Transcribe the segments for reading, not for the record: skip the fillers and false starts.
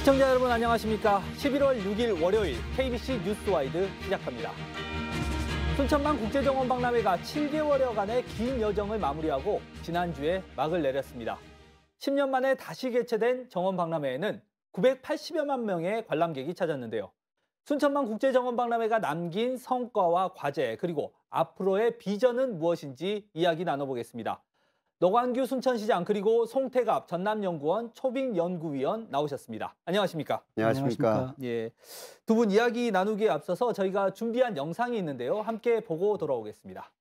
시청자 여러분 안녕하십니까? 11월 6일 월요일 KBC 뉴스와이드 시작합니다. 순천만 국제정원 박람회가 7개월여간의 긴 여정을 마무리하고 지난주에 막을 내렸습니다. 10년 만에 다시 개최된 정원 박람회에는 980여만 명의 관람객이 찾았는데요. 순천만 국제정원 박람회가 남긴 성과와 과제 그리고 앞으로의 비전은 무엇인지 이야기 나눠보겠습니다. 노관규 순천시장 그리고 송태갑 전남연구원 초빙연구위원 나오셨습니다. 안녕하십니까? 안녕하십니까? 예, 두 분 이야기 나누기에 앞서서 저희가 준비한 영상이 있는데요. 함께 보고 돌아오겠습니다.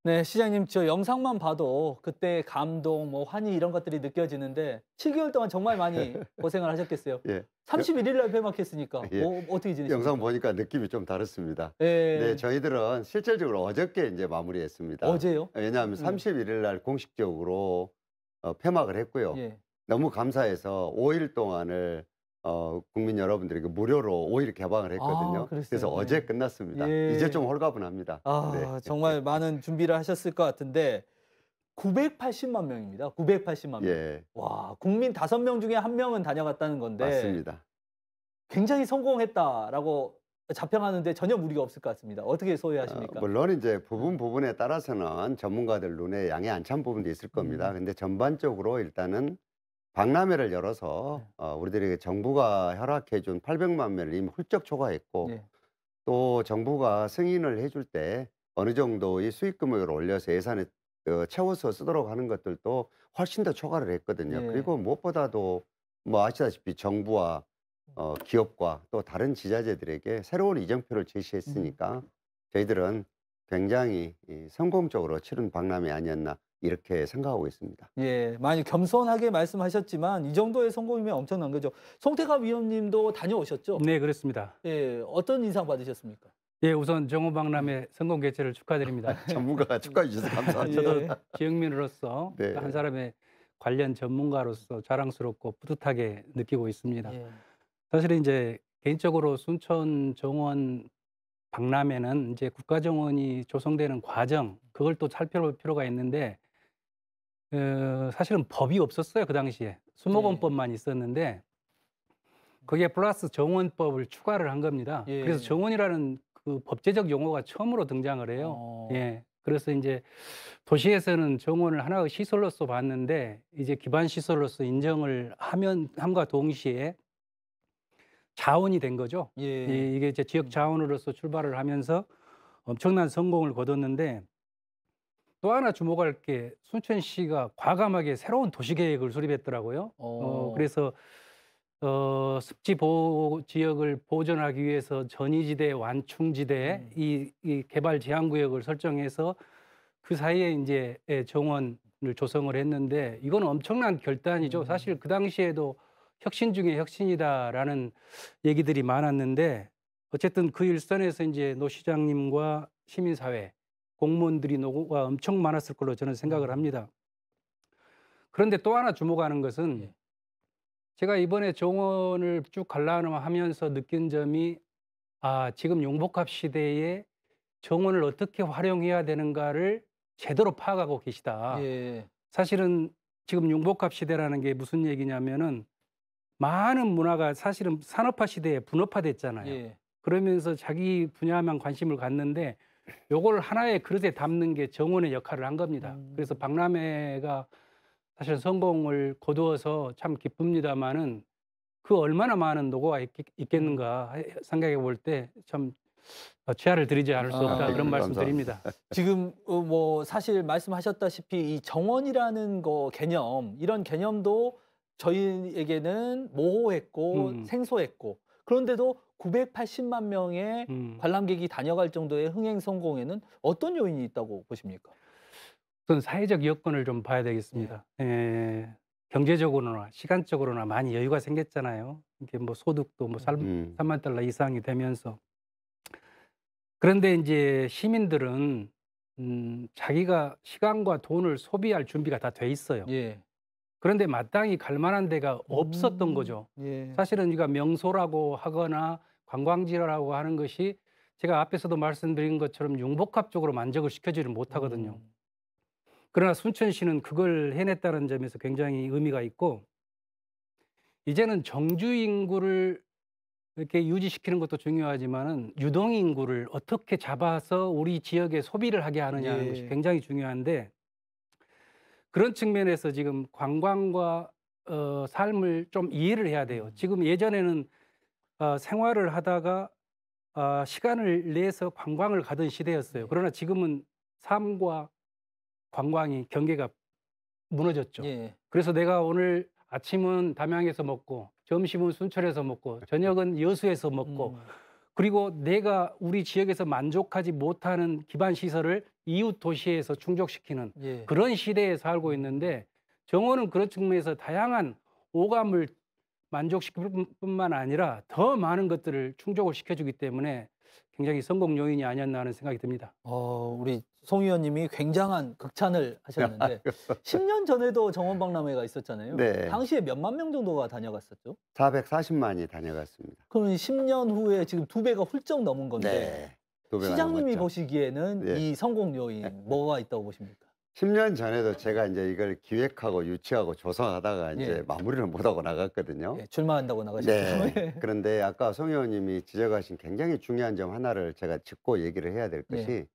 네, 시장님, 저 영상만 봐도 그때 감동, 환희 이런 것들이 느껴지는데 7개월 동안 정말 많이 고생을 하셨겠어요. 예. 31일 날 폐막했으니까 예. 어떻게 지내셨습니까? 영상 보니까 느낌이 좀 다릅니다. 예. 네, 저희들은 실질적으로 어저께 이제 마무리했습니다. 어제요? 왜냐하면 31일 날 공식적으로 폐막을 했고요. 예. 너무 감사해서 5일 동안을 국민 여러분들에게 무료로 5일 개방을 했거든요. 그랬어요. 그래서 네. 어제 끝났습니다. 예. 이제 좀 홀가분합니다. 네. 정말 많은 준비를 하셨을 것 같은데 980만 명입니다. 980만 명. 예. 와, 국민 5명 중에 1명은 다녀갔다는 건데 맞습니다. 굉장히 성공했다라고 자평하는데 전혀 무리가 없을 것 같습니다. 어떻게 소개하십니까? 물론 이제 부분에 따라서는 전문가들 눈에 양해 안 찬 부분도 있을 겁니다. 근데 전반적으로 일단은 박람회를 열어서 우리들에게 정부가 허락해 준 800만 명을 이미 훌쩍 초과했고 예. 또 정부가 승인을 해줄 때 어느 정도의 수익 금액을 올려서 예산에 채워서 쓰도록 하는 것들도 훨씬 더 초과를 했거든요. 예. 그리고 무엇보다도 뭐 아시다시피 정부와 기업과 또 다른 지자체들에게 새로운 이정표를 제시했으니까 저희들은 굉장히 성공적으로 치른 박람회 아니었나 이렇게 생각하고 있습니다. 예, 많이 겸손하게 말씀하셨지만 이 정도의 성공이면 엄청난 거죠. 송태갑 위원님도 다녀오셨죠? 네, 그렇습니다. 예, 어떤 인상 받으셨습니까? 예, 우선 정원박람회 성공 개최를 축하드립니다. 전문가가 축하해 주셔서 감사합니다. 저도 지역민으로서 네. 한 사람의 관련 전문가로서 자랑스럽고 뿌듯하게 느끼고 있습니다. 예. 사실은 이제 개인적으로 순천 정원 박람회는 이제 국가정원이 조성되는 과정, 그걸 또 살펴볼 필요가 있는데 사실은 법이 없었어요. 그 당시에 수목원법만 있었는데 거기에 플러스 정원법을 추가를 한 겁니다. 예. 그래서 정원이라는 그 법제적 용어가 처음으로 등장을 해요. 예. 그래서 이제 도시에서는 정원을 하나의 시설로서 봤는데 이제 기반 시설로서 인정을 함과 동시에 자원이 된 거죠. 예. 이게 이제 지역 자원으로서 출발을 하면서 엄청난 성공을 거뒀는데 또 하나 주목할 게 순천시가 과감하게 새로운 도시계획을 수립했더라고요. 그래서 습지 보호 지역을 보존하기 위해서 전이지대, 완충지대 이 개발 제한구역을 설정해서 그 사이에 이제 정원을 조성을 했는데 이건 엄청난 결단이죠. 사실 그 당시에도 혁신 중에 혁신이다라는 얘기들이 많았는데 어쨌든 그 일선에서 이제 노 시장님과 시민사회 공무원들이 노고가 엄청 많았을 걸로 저는 생각을 합니다. 그런데 또 하나 주목하는 것은 제가 이번에 정원을 쭉 관람하면서 느낀 점이 지금 용복합 시대에 정원을 어떻게 활용해야 되는가를 제대로 파악하고 계시다. 예. 사실은 지금 용복합 시대라는 게 무슨 얘기냐면은 많은 문화가 사실은 산업화 시대에 분업화됐잖아요. 예. 그러면서 자기 분야만 관심을 갖는데 요걸 하나의 그릇에 담는 게 정원의 역할을 한 겁니다. 그래서 박람회가 사실 성공을 거두어서 참 기쁩니다만은 그 얼마나 많은 노고가 있겠는가 생각해 볼 때 참 최하를 드리지 않을 수 없다 그런 말씀 드립니다. 지금 사실 말씀하셨다시피 이 정원이라는 개념 이런 개념도 저희에게는 모호했고 생소했고 그런데도 980만 명의 관람객이 다녀갈 정도의 흥행 성공에는 어떤 요인이 있다고 보십니까? 우선 사회적 여건을 좀 봐야 되겠습니다. 경제적으로나 시간적으로나 많이 여유가 생겼잖아요. 이게 뭐 소득도 뭐 3만 달러 이상이 되면서. 그런데 이제 시민들은 자기가 시간과 돈을 소비할 준비가 다 돼 있어요. 예. 그런데 마땅히 갈 만한 데가 없었던 거죠. 예. 사실은 우리가 명소라고 하거나 관광지라고 하는 것이 제가 앞에서도 말씀드린 것처럼 융복합적으로 만족을 시켜주지를 못하거든요. 그러나 순천시는 그걸 해냈다는 점에서 굉장히 의미가 있고, 이제는 정주 인구를 이렇게 유지시키는 것도 중요하지만은 유동 인구를 어떻게 잡아서 우리 지역에 소비를 하게 하느냐는 예. 것이 굉장히 중요한데, 그런 측면에서 지금 관광과 삶을 좀 이해를 해야 돼요. 지금 예전에는 생활을 하다가 시간을 내서 관광을 가던 시대였어요. 그러나 지금은 삶과 관광이 경계가 무너졌죠. 예. 그래서 내가 오늘 아침은 담양에서 먹고 점심은 순천에서 먹고 저녁은 여수에서 먹고 그리고 내가 우리 지역에서 만족하지 못하는 기반 시설을 이웃 도시에서 충족시키는 예. 그런 시대에 살고 있는데, 정원은 그런 측면에서 다양한 오감을 만족시킬 뿐만 아니라 더 많은 것들을 충족을 시켜주기 때문에 굉장히 성공 요인이 아니었나 하는 생각이 듭니다. 우리 송 의원님이 굉장한 극찬을 하셨는데 10년 전에도 정원박람회가 있었잖아요. 네. 당시에 몇만 명 정도가 다녀갔었죠? 440만이 다녀갔습니다. 그럼 10년 후에 지금 2배가 훌쩍 넘은 건데 네. 2배가 시장님이 넘었죠. 보시기에는 네. 이 성공 요인 뭐가 있다고 보십니까? 10년 전에도 제가 이제 이걸 기획하고 유치하고 조성하다가 이제 예. 마무리를 못하고 나갔거든요. 예, 출마한다고 나가셨죠. 네. 그런데 아까 송 의원님이 지적하신 굉장히 중요한 점 하나를 제가 짚고 얘기를 해야 될 것이, 네.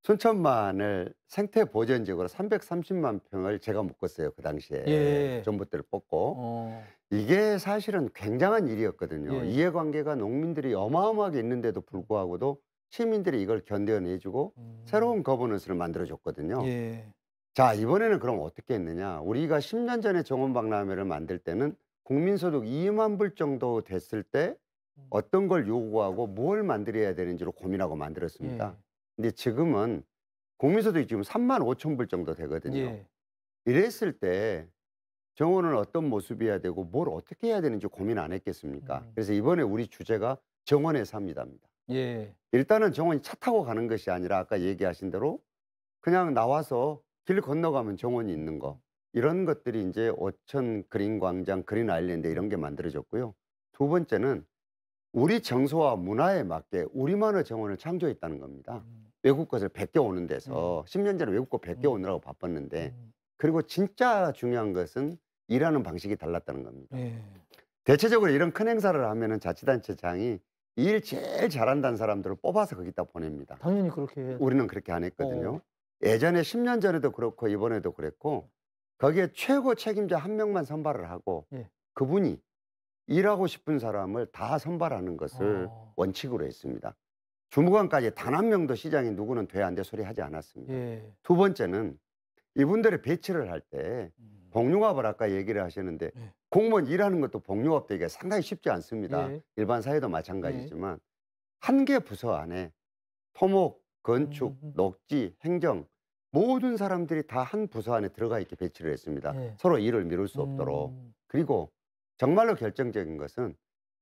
순천만을 생태 보전지역으로 330만 평을 제가 묶었어요. 그 당시에. 예. 전봇대를 뽑고. 어, 이게 사실은 굉장한 일이었거든요. 예. 이해관계가 농민들이 어마어마하게 있는데도 불구하고도 시민들이 이걸 견뎌내주고 새로운 거버넌스를 만들어줬거든요. 예. 자, 이번에는 그럼 어떻게 했느냐. 우리가 10년 전에 정원박람회를 만들 때는 국민소득 2만 불 정도 됐을 때 어떤 걸 요구하고 뭘 만들어야 되는지로 고민하고 만들었습니다. 예. 근데 지금은 국민소득이 지금 3만 5천 불 정도 되거든요. 예. 이랬을 때 정원은 어떤 모습이어야 되고 뭘 어떻게 해야 되는지 고민 안 했겠습니까? 그래서 이번에 우리 주제가 정원의 삶이답니다. 예. 일단은 정원이 차 타고 가는 것이 아니라 아까 얘기하신 대로 그냥 나와서 길 건너가면 정원이 있는 거, 이런 것들이 이제 오천 그린 광장, 그린 아일랜드 이런 게 만들어졌고요. 두 번째는 우리 정서와 문화에 맞게 우리만의 정원을 창조했다는 겁니다. 외국 것을 베껴 오는 데서 10년 전에 외국 거 베껴 오느라고 바빴는데, 그리고 진짜 중요한 것은 일하는 방식이 달랐다는 겁니다. 예. 대체적으로 이런 큰 행사를 하면은 자치단체장이 일 제일 잘한다는 사람들을 뽑아서 거기다 보냅니다. 당연히 그렇게 해야 우리는 그렇게 안 했거든요. 예전에 10년 전에도 그렇고 이번에도 그랬고, 거기에 최고 책임자 한 명만 선발을 하고 예. 그분이 일하고 싶은 사람을 다 선발하는 것을 원칙으로 했습니다. 주무관까지 단 한 명도 시장이 누구는 돼 안 돼 소리 하지 않았습니다. 예. 두 번째는 이분들의 배치를 할 때 복융합을 아까 얘기를 하셨는데, 예. 공무원 일하는 것도 복융합 되기가 상당히 쉽지 않습니다. 예. 일반 사회도 마찬가지지만 한 개 부서 안에 토목, 건축, 녹지, 행정 모든 사람들이 다 한 부서 안에 들어가 있게 배치를 했습니다. 예. 서로 일을 미룰 수 없도록. 그리고 정말로 결정적인 것은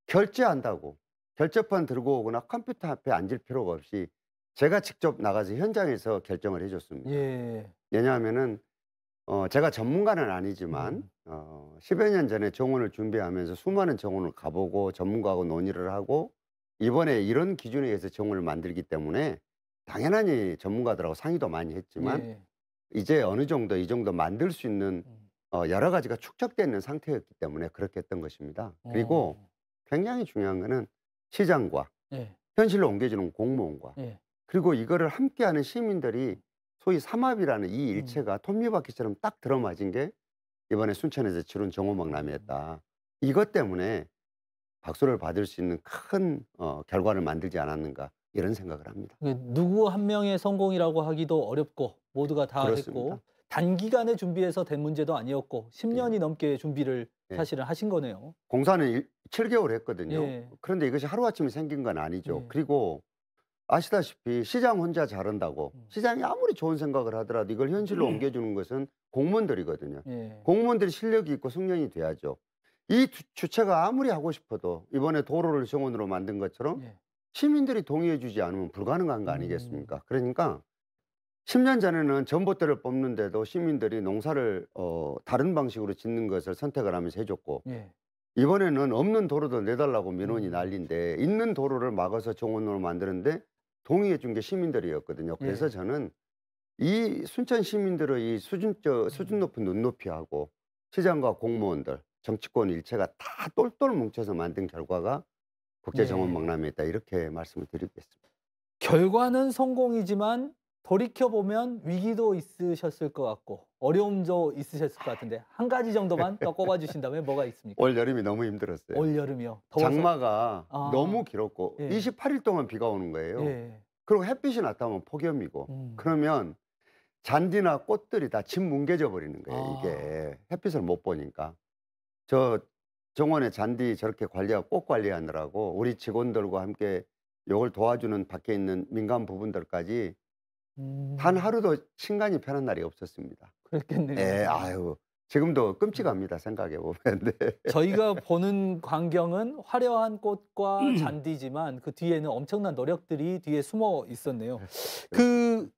결제한다고 결제판 들고 오거나 컴퓨터 앞에 앉을 필요가 없이 제가 직접 나가서 현장에서 결정을 해줬습니다. 예. 왜냐하면은 제가 전문가는 아니지만 10여 년 전에 정원을 준비하면서 수많은 정원을 가보고 전문가하고 논의를 하고 이번에 이런 기준에 의해서 정원을 만들기 때문에 당연히 전문가들하고 상의도 많이 했지만 예. 이제 어느 정도 이 정도 만들 수 있는 여러 가지가 축적되어 있는 상태였기 때문에 그렇게 했던 것입니다. 그리고 굉장히 중요한 거는 시장과 예. 현실로 옮겨지는 공무원과 예. 그리고 이거를 함께하는 시민들이 소위 삼합이라는 이 일체가 톱니바퀴처럼 딱 들어맞은 게 이번에 순천에서 치른 정원박람회였다. 이것 때문에 박수를 받을 수 있는 큰 결과를 만들지 않았는가 이런 생각을 합니다. 누구 한 명의 성공이라고 하기도 어렵고 모두가 다 그렇습니다. 했고 단기간에 준비해서 된 문제도 아니었고 10년이 넘게 준비를 네. 사실은 하신 거네요. 공사는 7개월 했거든요. 예. 그런데 이것이 하루아침에 생긴 건 아니죠. 예. 그리고 아시다시피 시장 혼자 잘한다고 시장이 아무리 좋은 생각을 하더라도 이걸 현실로 옮겨주는 것은 공무원들이거든요. 예. 공무원들이 실력이 있고 숙련이 돼야죠. 이 주체가 아무리 하고 싶어도 이번에 도로를 정원으로 만든 것처럼 예. 시민들이 동의해 주지 않으면 불가능한 거 아니겠습니까? 그러니까 10년 전에는 전봇대를 뽑는데도 시민들이 농사를 다른 방식으로 짓는 것을 선택을 하면서 해줬고 예. 이번에는 없는 도로도 내달라고 민원이 난리인데 있는 도로를 막아서 정원으로 만드는데 동의해 준 게 시민들이었거든요. 그래서 예. 저는 이 순천 시민들의 이 수준 높은 눈높이하고 시장과 공무원들, 정치권 일체가 다 똘똘 뭉쳐서 만든 결과가 국제정원박람회다 이렇게 말씀을 드리겠습니다. 결과는 성공이지만 돌이켜보면 위기도 있으셨을 것 같고 어려움도 있으셨을 것 같은데 한 가지 정도만 더 꼽아주신다면 뭐가 있습니까? 올 여름이 너무 힘들었어요. 올 여름이요. 더워서? 장마가 아. 너무 길었고 예. 28일 동안 비가 오는 거예요. 예. 그리고 햇빛이 나타나면 폭염이고 그러면 잔디나 꽃들이 다 집 뭉개져 버리는 거예요. 이게 햇빛을 못 보니까. 저 정원의 잔디 저렇게 관리하고 꽃 관리하느라고 우리 직원들과 함께 이걸 도와주는 밖에 있는 민간 부분들까지 단 하루도 신간이 편한 날이 없었습니다. 그랬겠네요. 예, 아유 지금도 끔찍합니다. 생각해 보면. 네. 저희가 보는 광경은 화려한 꽃과 잔디지만 그 뒤에는 엄청난 노력들이 뒤에 숨어 있었네요. 그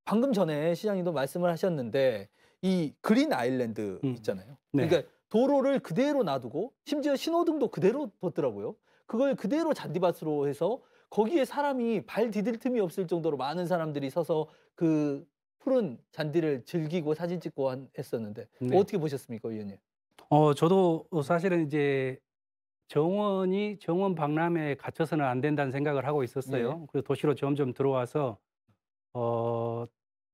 방금 전에 시장님도 말씀을 하셨는데 이 그린 아일랜드 있잖아요. 네. 그러니까 도로를 그대로 놔두고 심지어 신호등도 그대로 뒀더라고요. 그걸 그대로 잔디밭으로 해서 거기에 사람이 발 디딜 틈이 없을 정도로 많은 사람들이 서서 그 푸른 잔디를 즐기고 사진 찍고 했었는데 네. 어떻게 보셨습니까, 의원님? 저도 사실은 이제 정원 박람회에 갇혀서는 안 된다는 생각을 하고 있었어요. 예. 그래서 도시로 점점 들어와서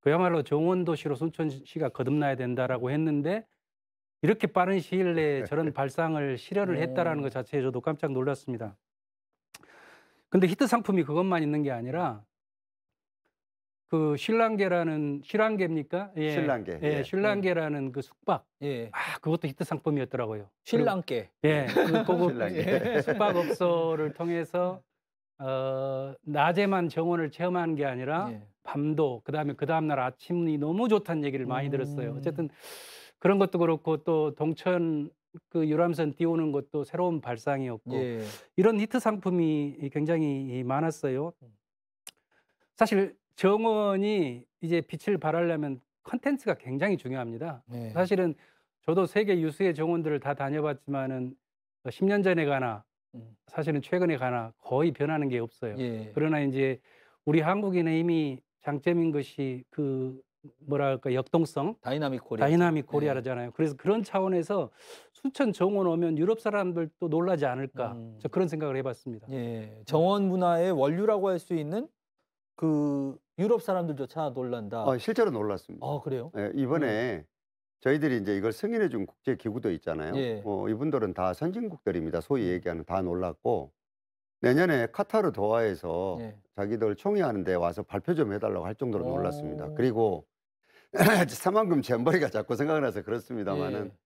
그야말로 정원 도시로 순천시가 거듭나야 된다라고 했는데 이렇게 빠른 시일 내에 저런 발상을 실현을 했다라는 것 자체에 저도 깜짝 놀랐습니다. 근데 히트 상품이 그것만 있는 게 아니라 그 신랑개입니까? 예. 신랑개. 예, 예. 신랑개라는 그 숙박. 예. 그것도 히트 상품이었더라고요. 신랑께. 예. 그 신랑개. 숙박업소를 통해서 낮에만 정원을 체험하는 게 아니라 예. 밤도 그다음에 그 다음 날 아침이 너무 좋다는 얘기를 많이 들었어요. 어쨌든 그런 것도 그렇고 또 동천 그 유람선 띄우는 것도 새로운 발상이었고 예. 이런 히트 상품이 굉장히 많았어요. 사실 정원이 이제 빛을 발하려면 컨텐츠가 굉장히 중요합니다. 네. 사실은 저도 세계 유수의 정원들을 다 다녀봤지만은 10년 전에 가나 사실은 최근에 가나 거의 변하는 게 없어요. 예. 그러나 이제 우리 한국인의 힘이 장점인 것이 그 뭐랄까 역동성, 다이나믹 코리아. 다이나믹 코리아라잖아요. 그래서 그런 차원에서 순천 정원 오면 유럽 사람들도 놀라지 않을까. 저 그런 생각을 해봤습니다. 예. 정원 문화의 원류라고 할 수 있는 그 유럽 사람들조차 놀란다. 실제로 놀랐습니다. 그래요? 예, 이번에 저희들이 이제 이걸 승인해 준 국제 기구도 있잖아요. 예. 이분들은 다 선진국들입니다. 소위 얘기하는 다 놀랐고 내년에 카타르 도하에서 예. 자기들 총회하는 데 와서 발표 좀 해달라고 할 정도로 오. 놀랐습니다. 그리고 사만금 잼버리가 자꾸 생각나서 그렇습니다만은 예.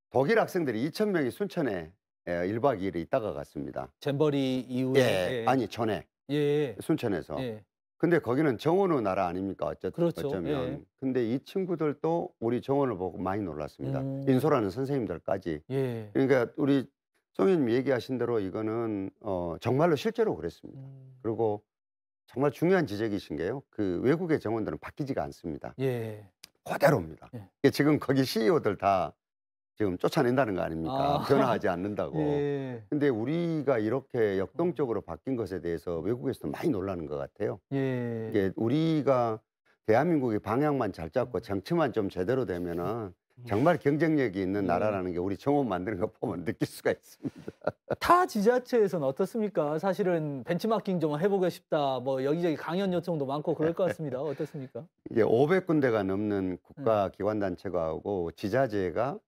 독일 학생들이 2,000명이 순천에 1박 2일에 있다가 갔습니다. 잼버리 이후에. 예, 아니 전에 예. 순천에서. 예. 근데 거기는 정원의 나라 아닙니까? 그렇죠. 어쩌면. 예. 근데 이 친구들도 우리 정원을 보고 많이 놀랐습니다. 인솔하는 선생님들까지. 예. 그러니까 우리 송현님 얘기하신 대로 이거는 정말로 실제로 그랬습니다. 그리고 정말 중요한 지적이신 게요. 그 외국의 정원들은 바뀌지가 않습니다. 예. 그대로입니다. 예. 이게 지금 거기 CEO들 다 지금 쫓아낸다는 거 아닙니까? 변화하지 않는다고. 예. 근데 우리가 이렇게 역동적으로 바뀐 것에 대해서 외국에서도 많이 놀라는 것 같아요. 예. 이게 우리가 대한민국의 방향만 잘 잡고 정치만 좀 제대로 되면은 정말 경쟁력이 있는 나라라는 게 우리 정원 만드는 거 보면 느낄 수가 있습니다. 타 지자체에서는 어떻습니까? 사실은 벤치마킹 좀 해보고 싶다. 뭐 여기저기 강연 요청도 많고 그럴 것 같습니다. 어떻습니까? 이게 500군데가 넘는 국가 기관단체가 하고 지자체가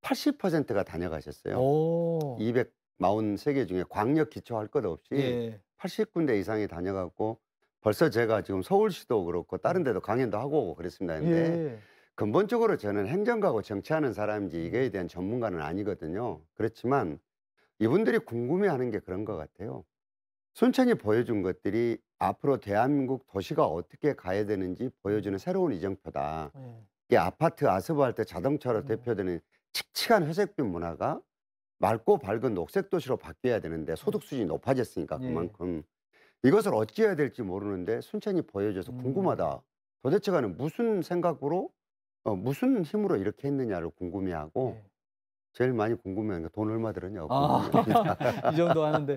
80%가 다녀가셨어요. 오. 243개 중에 광역 기초할 것 없이 예. 80군데 이상이 다녀갔고 벌써 제가 지금 서울시도 그렇고 다른 데도 강연도 하고 오고 그랬습니다. 근데 예. 근본적으로 저는 행정가고 정치하는 사람인지 이거에 대한 전문가는 아니거든요. 그렇지만 이분들이 궁금해하는 게 그런 것 같아요. 순천이 보여준 것들이 앞으로 대한민국 도시가 어떻게 가야 되는지 보여주는 새로운 이정표다. 예. 이 아파트, 아스팔트, 자동차로 대표되는 칙칙한 회색빛 문화가 맑고 밝은 녹색 도시로 바뀌어야 되는데 소득 수준이 높아졌으니까 예. 그만큼 이것을 어찌해야 될지 모르는데 순천이 보여줘서 궁금하다. 도대체 가는 무슨 생각으로 무슨 힘으로 이렇게 했느냐를 궁금해하고 예. 제일 많이 궁금해하는 게 돈 얼마 들었냐고 아, 궁금해합니다. 이 정도 하는데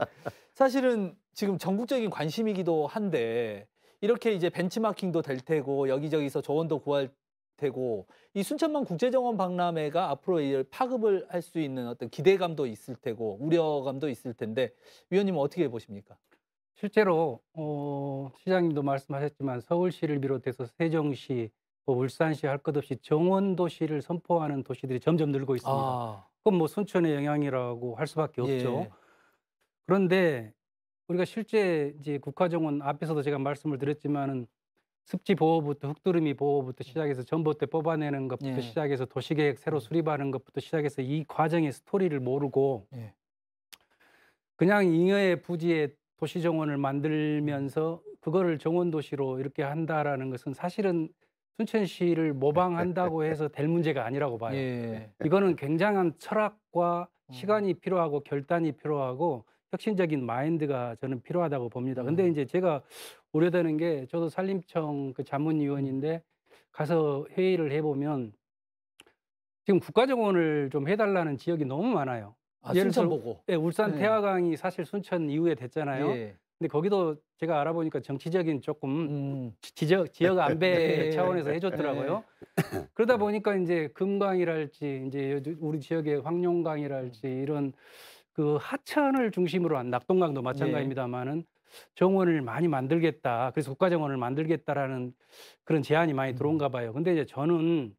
사실은 지금 전국적인 관심이기도 한데 이렇게 이제 벤치마킹도 될 테고 여기저기서 조언도 구할 테고 이 순천만 국제정원 박람회가 앞으로 이 파급을 할 수 있는 어떤 기대감도 있을 테고 우려감도 있을 텐데 위원님은 어떻게 보십니까? 실제로 시장님도 말씀하셨지만 서울시를 비롯해서 세종시, 뭐 울산시 할 것 없이 정원 도시를 선포하는 도시들이 점점 늘고 있습니다. 아, 그건 뭐 순천의 영향이라고 할 수밖에 없죠. 예. 그런데 우리가 실제 이제 국가정원 앞에서도 제가 말씀을 드렸지만은 습지 보호부터 흙두루미 보호부터 시작해서 전봇대 뽑아내는 것부터 예. 시작해서 도시계획 새로 수립하는 것부터 시작해서 이 과정의 스토리를 모르고 예. 그냥 잉여의 부지에 도시정원을 만들면서 그거를 정원도시로 이렇게 한다라는 것은 사실은 순천시를 모방한다고 해서 될 문제가 아니라고 봐요. 예. 이거는 굉장한 철학과 시간이 필요하고 결단이 필요하고 혁신적인 마인드가 저는 필요하다고 봅니다. 근데 이제 제가 우려되는 게 저도 산림청 그 자문위원인데 가서 회의를 해보면 지금 국가정원을 좀 해달라는 지역이 너무 많아요. 아, 예를 순천 들어 보고. 예, 울산 네. 태화강이 사실 순천 이후에 됐잖아요. 예. 근데 거기도 제가 알아보니까 정치적인 조금 음. 지역 안배 네. 차원에서 해줬더라고요. 그러다 보니까 이제 금강이랄지 이제 우리 지역의 황룡강이랄지 이런 그 하천을 중심으로 한 낙동강도 마찬가지입니다만은 정원을 많이 만들겠다. 그래서 국가정원을 만들겠다라는 그런 제안이 많이 들어온가 봐요. 근데 이제 저는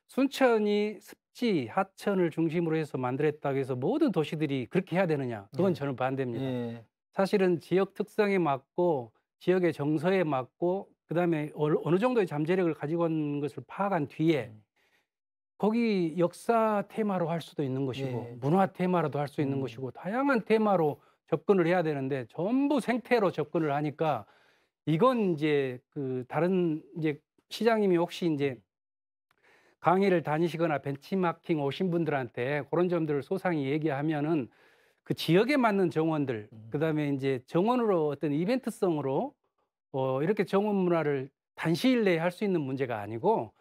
순천이 습지, 하천을 중심으로 해서 만들었다고 해서 모든 도시들이 그렇게 해야 되느냐? 그건 저는 반대입니다. 예. 사실은 지역 특성에 맞고 지역의 정서에 맞고 그다음에 어느 정도의 잠재력을 가지고 있는 것을 파악한 뒤에 거기 역사 테마로 할 수도 있는 것이고 예. 문화 테마로도 할 수 있는 것이고 다양한 테마로 접근을 해야 되는데 전부 생태로 접근을 하니까 이건 이제 그 다른 이제 시장님이 혹시 이제 강의를 다니시거나 벤치마킹 오신 분들한테 그런 점들을 소상히 얘기하면은 그 지역에 맞는 정원들, 그다음에 이제 정원으로 어떤 이벤트성으로 이렇게 정원 문화를 단시일 내에 할 수 있는 문제가 아니고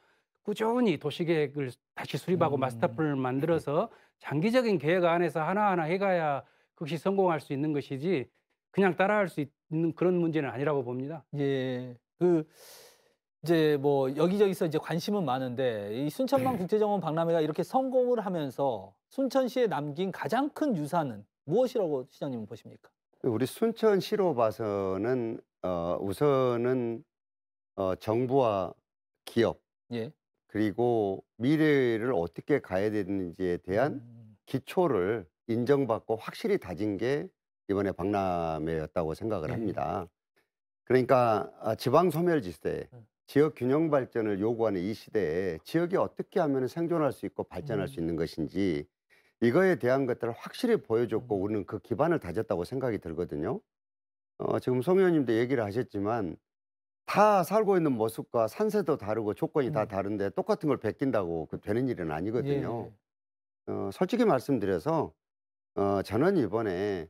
꾸준히 도시계획을 다시 수립하고 마스터플랜을 만들어서 장기적인 계획 안에서 하나하나 해가야 그것이 성공할 수 있는 것이지 그냥 따라할 수 있는 그런 문제는 아니라고 봅니다. 예. 그 이제 뭐 여기저기서 이제 관심은 많은데 이 순천만 국제정원 박람회가 이렇게 성공을 하면서 순천시에 남긴 가장 큰 유산은 무엇이라고 시장님은 보십니까? 우리 순천시로 봐서는 우선은 정부와 기업 예. 그리고 미래를 어떻게 가야 되는지에 대한 기초를 인정받고 확실히 다진 게 이번에 박람회였다고 생각을 예. 합니다. 그러니까 지방 소멸지 시대, 지역 균형 발전을 요구하는 이 시대에 지역이 어떻게 하면 생존할 수 있고 발전할 수 있는 것인지 이거에 대한 것들을 확실히 보여줬고 우리는 그 기반을 다졌다고 생각이 들거든요. 지금 송 의원님도 얘기를 하셨지만 다 살고 있는 모습과 산세도 다르고 조건이 다 다른데 똑같은 걸 베낀다고 그 되는 일은 아니거든요. 예. 솔직히 말씀드려서 저는 이번에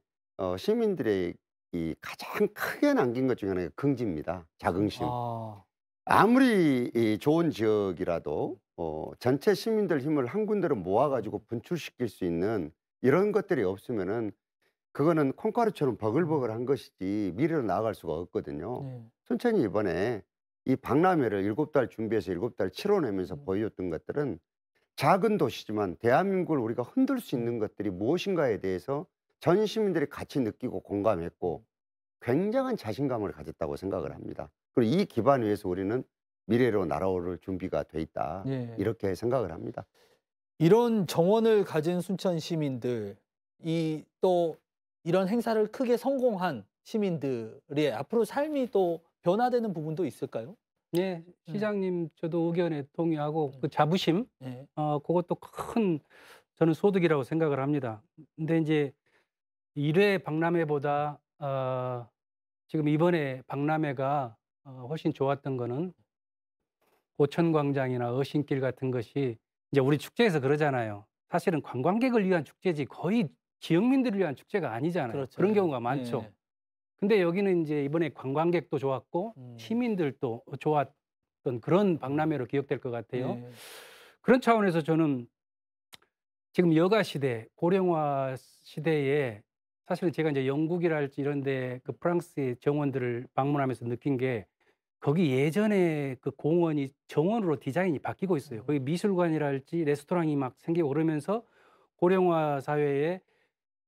시민들의 이 가장 크게 남긴 것 중에 하나가 긍지입니다. 자긍심. 아. 아무리 이 좋은 지역이라도 전체 시민들 힘을 한 군데로 모아가지고 분출시킬 수 있는 이런 것들이 없으면은 그거는 콩가루처럼 버글버글한 것이지 미래로 나아갈 수가 없거든요. 네. 순천이 이번에 이 박람회를 7달 준비해서 7달 치러내면서 보여줬던 것들은 작은 도시지만 대한민국을 우리가 흔들 수 있는 것들이 무엇인가에 대해서 전 시민들이 같이 느끼고 공감했고 굉장한 자신감을 가졌다고 생각을 합니다. 그리고 이 기반 위에서 우리는 미래로 날아올 준비가 돼 있다. 예. 이렇게 생각을 합니다. 이런 정원을 가진 순천 시민들, 또 이런 행사를 크게 성공한 시민들의 앞으로 삶이 또 변화되는 부분도 있을까요? 예, 시장님 저도 의견에 동의하고 그 자부심 예. 그것도 큰 저는 소득이라고 생각을 합니다. 근데 이제 1회 박람회보다 지금 이번에 박람회가 훨씬 좋았던 거는 오천광장이나 어신길 같은 것이 이제 우리 축제에서 그러잖아요. 사실은 관광객을 위한 축제지 거의 지역민들을 위한 축제가 아니잖아요. 그렇죠. 그런 경우가 많죠. 예. 근데 여기는 이제 이번에 관광객도 좋았고 시민들도 좋았던 그런 박람회로 기억될 것 같아요. 예. 그런 차원에서 저는 지금 여가 시대, 고령화 시대에 사실은 제가 이제 영국이랄지 이런 데 그 프랑스의 정원들을 방문하면서 느낀 게 거기 예전에 그 공원이 정원으로 디자인이 바뀌고 있어요. 거기 미술관이랄지 레스토랑이 막 생기고 그러면서 고령화 사회에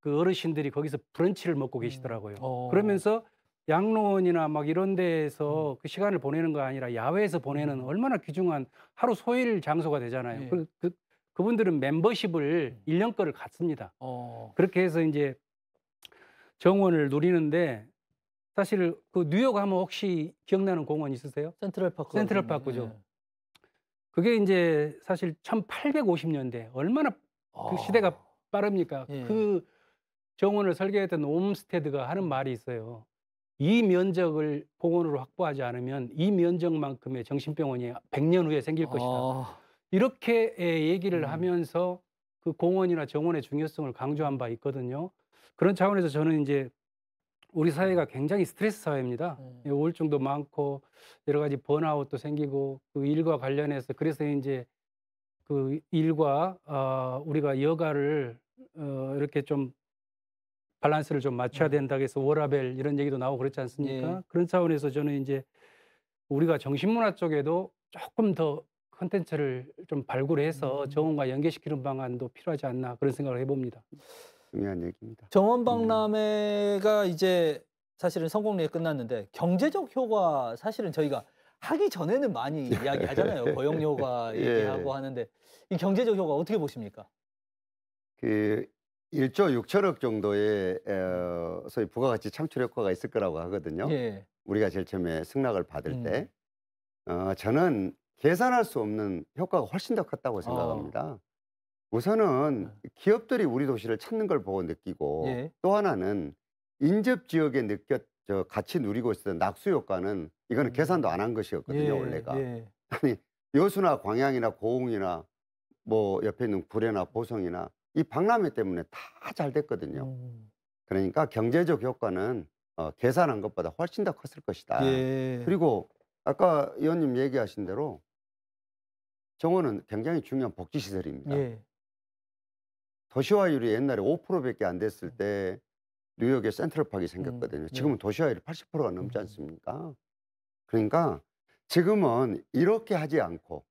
그 어르신들이 거기서 브런치를 먹고 계시더라고요. 그러면서 양로원이나 막 이런 데에서 그 시간을 보내는 거 아니라 야외에서 보내는 얼마나 귀중한 하루 소일 장소가 되잖아요. 예. 그분들은 멤버십을 1년 거를 갖습니다. 그렇게 해서 이제 정원을 누리는데 사실 그 뉴욕 하면 혹시 기억나는 공원 있으세요? 센트럴파크. 센트럴파크죠. 그게 이제 사실 1850년대 얼마나 그 시대가 빠릅니까? 예. 그 정원을 설계했던 옴스테드가 하는 말이 있어요. 이 면적을 공원으로 확보하지 않으면 이 면적만큼의 정신병원이 100년 후에 생길 것이다. 이렇게 얘기를 하면서 그 공원이나 정원의 중요성을 강조한 바 있거든요. 그런 차원에서 저는 이제 우리 사회가 굉장히 스트레스 사회입니다. 우울증도 많고 여러 가지 번아웃도 생기고 그 일과 관련해서 그래서 이제 그 일과 우리가 여가를 이렇게 좀 밸런스를 좀 맞춰야 된다고 해서 워라밸 이런 얘기도 나오고 그렇지 않습니까? 예. 그런 차원에서 저는 이제 우리가 정신문화 쪽에도 조금 더 콘텐츠를 좀 발굴해서 정원과 연계시키는 방안도 필요하지 않나 그런 생각을 해봅니다. 중요한 얘기입니다. 정원 박람회가 이제 사실은 성공리에 끝났는데 경제적 효과 사실은 저희가 하기 전에는 많이 이야기하잖아요. 고용 효과 예. 얘기하고 하는데 이 경제적 효과 어떻게 보십니까? 그 1조 6천억 정도의 소위 부가가치 창출 효과가 있을 거라고 하거든요. 예. 우리가 제일 처음에 승낙을 받을 때 저는 계산할 수 없는 효과가 훨씬 더 컸다고 생각합니다. 우선은 기업들이 우리 도시를 찾는 걸 보고 느끼고 예. 또 하나는 인접 지역에 같이 누리고 있었던 낙수 효과는 이거는 계산도 안 한 것이었거든요. 원래가. 예. 아니 여수나 광양이나 고흥이나 뭐 옆에 있는 구례나 보성이나 이 박람회 때문에 다 잘 됐거든요. 그러니까 경제적 효과는 계산한 것보다 훨씬 더 컸을 것이다. 예. 그리고 아까 의원님 얘기하신 대로 정원은 굉장히 중요한 복지시설입니다. 예. 도시화율이 옛날에 5%밖에 안 됐을 때 뉴욕에 센트럴파크가 생겼거든요. 네. 지금은 도시화율이 80%가 넘지 않습니까? 그러니까 지금은 이렇게 하지 않고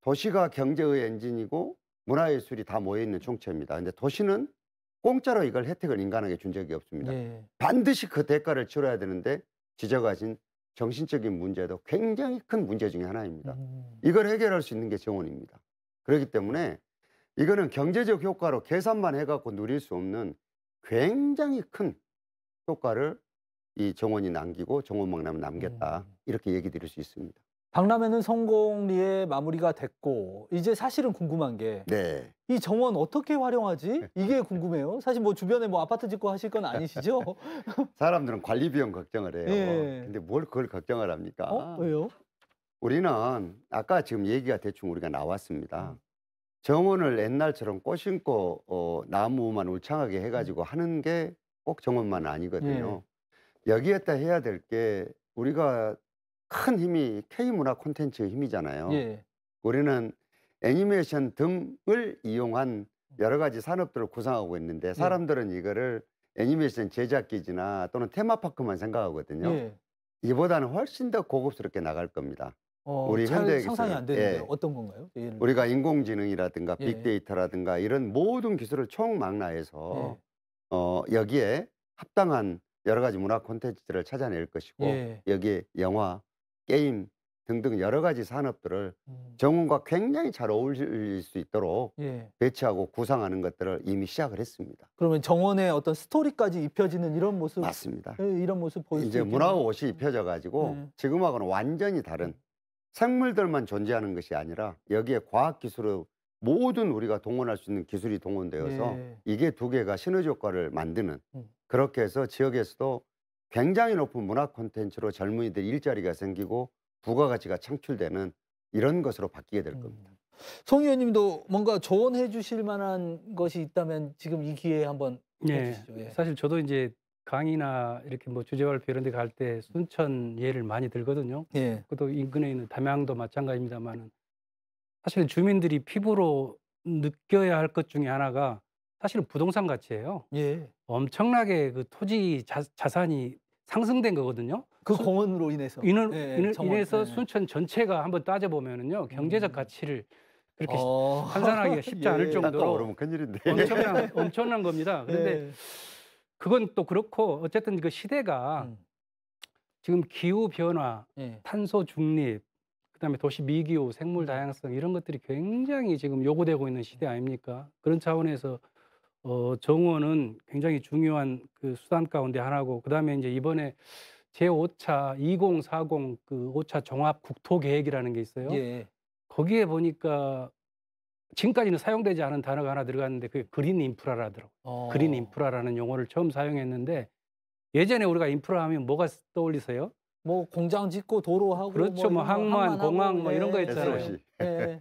도시가 경제의 엔진이고 문화예술이 다 모여있는 총체입니다. 근데 도시는 공짜로 이걸 혜택을 인간에게 준 적이 없습니다. 예. 반드시 그 대가를 치러야 되는데 지적하신 정신적인 문제도 굉장히 큰 문제 중에 하나입니다. 이걸 해결할 수 있는 게 정원입니다. 그렇기 때문에 이거는 경제적 효과로 계산만 해갖고 누릴 수 없는 굉장히 큰 효과를 이 정원이 남기고 정원박람회 남겼다. 이렇게 얘기 드릴 수 있습니다. 박람회는 성공리에 마무리가 됐고 이제 사실은 궁금한 게 네. 이 정원 어떻게 활용하지? 이게 궁금해요. 사실 뭐 주변에 뭐 아파트 짓고 하실 건 아니시죠? 사람들은 관리 비용 걱정을 해요. 예. 근데 뭘 그걸 걱정을 합니까? 왜요? 우리는 아까 지금 얘기가 대충 우리가 나왔습니다. 정원을 옛날처럼 꽃 심고 나무만 울창하게 해가지고 하는 게 꼭 정원만 아니거든요. 여기에다 해야 될 게 우리가 큰 힘이 K문화 콘텐츠의 힘이잖아요. 예. 우리는 애니메이션 등을 이용한 여러 가지 산업들을 구상하고 있는데 사람들은 이거를 애니메이션 제작기지나 또는 테마파크만 생각하거든요. 예. 이보다는 훨씬 더 고급스럽게 나갈 겁니다. 우리 잘 현대 상상이 안 되는데 예. 어떤 건가요? 예를 우리가 인공지능이라든가 예. 빅데이터라든가 이런 모든 기술을 총망라해서 예. 여기에 합당한 여러 가지 문화 콘텐츠들을 찾아낼 것이고 예. 여기에 영화, 게임 등등 여러 가지 산업들을 정원과 굉장히 잘 어울릴 수 있도록 예. 배치하고 구상하는 것들을 이미 시작을 했습니다. 그러면 정원에 어떤 스토리까지 입혀지는 이런 모습, 맞습니다. 이런 모습 보일 수 이제 있겠네요. 문화 옷이 입혀져 가지고 네. 지금하고는 완전히 다른 생물들만 존재하는 것이 아니라 여기에 과학 기술의 모든 우리가 동원할 수 있는 기술이 동원되어서 예. 이게 두 개가 시너지 효과를 만드는 음. 그렇게 해서 지역에서도 굉장히 높은 문화 콘텐츠로 젊은이들 일자리가 생기고 부가가치가 창출되는 이런 것으로 바뀌게 될 겁니다. 송 의원님도 뭔가 조언해 주실 만한 것이 있다면 지금 이 기회에 한번 해주시죠. 예. 사실 저도 이제 강의나 이렇게 뭐 주제 발표 이런 데 갈 때 순천 예를 많이 들거든요. 예. 그것도 인근에 있는 담양도 마찬가지입니다만은 사실 주민들이 피부로 느껴야 할 것 중에 하나가 사실은 부동산 가치예요. 예. 엄청나게 그 토지 자산이 상승된 거거든요. 그 공원으로 인해서. 정원. 인해서 순천 전체가 한번 따져보면은요, 경제적 가치를 그렇게 환산하기가 쉽지 않을 예. 정도로 오르면 큰일인데. 엄청난 겁니다. 그런데 예. 그건 또 그렇고 어쨌든 그 시대가 지금 기후 변화, 예. 탄소 중립, 그다음에 도시 미기후, 생물 다양성 이런 것들이 굉장히 지금 요구되고 있는 시대 아닙니까? 그런 차원에서 정원은 굉장히 중요한 그 수단 가운데 하나고, 그다음에 이제 이번에 제5차 2040 그 5차 종합 국토 계획이라는 게 있어요. 예. 거기에 보니까 지금까지는 사용되지 않은 단어가 하나 들어갔는데 그게 그린 인프라라더라고요. 그린 인프라라는 용어를 처음 사용했는데, 예전에 우리가 인프라 하면 뭐가 떠올리세요? 뭐 공장 짓고 도로하고 그렇죠. 뭐 항만, 공항 뭐 이런 거 있잖아요. SOC. 예.